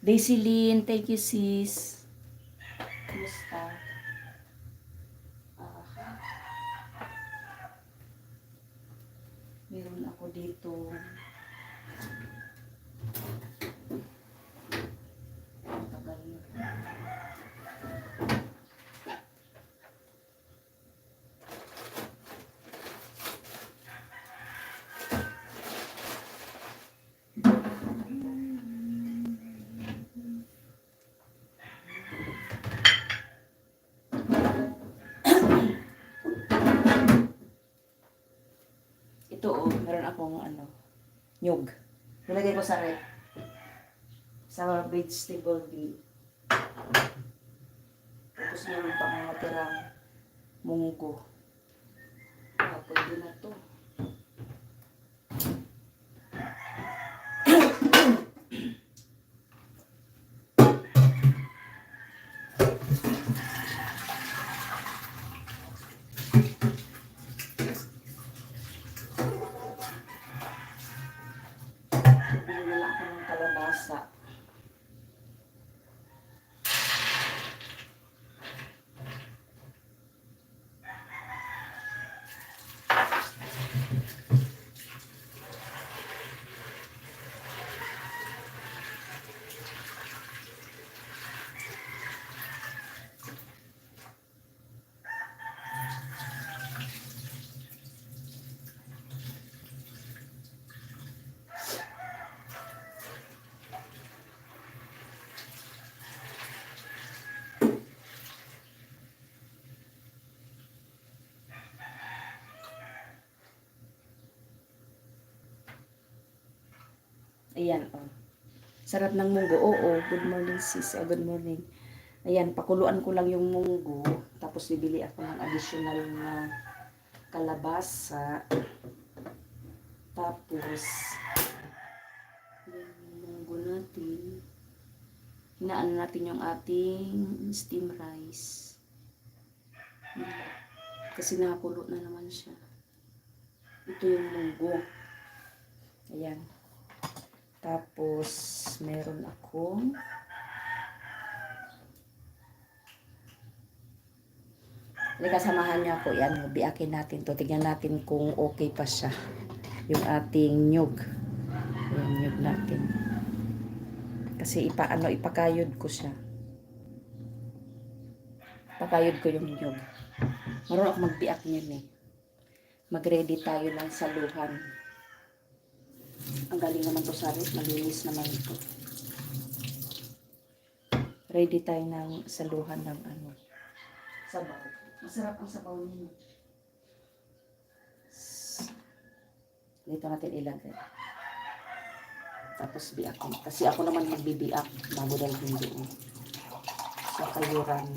Daisyline, thank you sis. Kumusta? Meron ako dito. Tagal na. Ito meron akong nyug. Nilagay ko sa rep. Sa vegetable bee. Tapos meron pa mga tirang munggo. Pwede na to. Bili na ako ng kalabasa. Ayan, sarap ng munggo. Oo, good morning sis. Good morning. Ayan, pakuluan ko lang yung munggo. Tapos bibili ako ng additional na kalabasa. Tapos, ayan yung munggo natin. Hinaan natin yung ating steam rice. Kasi nakakulo na naman siya. Ito yung munggo. Ayan. Tapos, meron akong kasamahan niya ako. Yan, biakin natin to. Tignan natin kung okay pa siya. Yung ating nyug. Yung nyug natin. Kasi ipakayod ko siya. Pakayod ko yung nyug. Marunong ako magbiak niyan eh. Mag-ready tayo ng saluhan. Ang galing naman to sa rin. Malinis naman ito. Ready tayo ng saluhan ng sabaw. Masarap ang sabaw niya. Dito natin ilagay. Tapos biakin. Kasi ako naman magbibiak bago dalhin doon. Sa kayuran.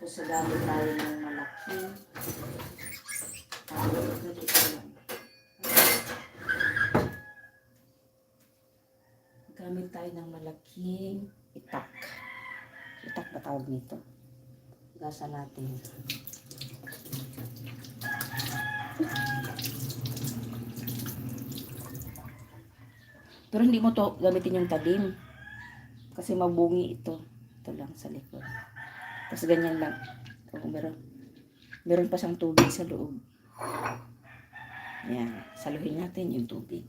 Tapos sagamit tayo ng malaki. Gamit tayo ng malaking itak. Itak ba tawag nito? Gasa natin. Pero hindi mo to gamitin yung talim. Kasi mabungi ito. Ito lang sa likod. Tapos ganyan lang. Kung meron pa siyang tubig sa loob. Ayan. Saluhin natin yung tubig.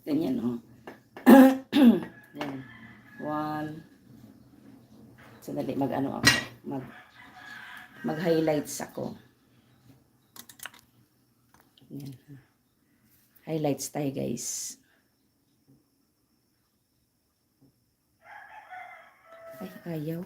Ganyan Then, sandali, mag-highlights ako. Yan. Highlights tayo, guys. Ay, ayaw.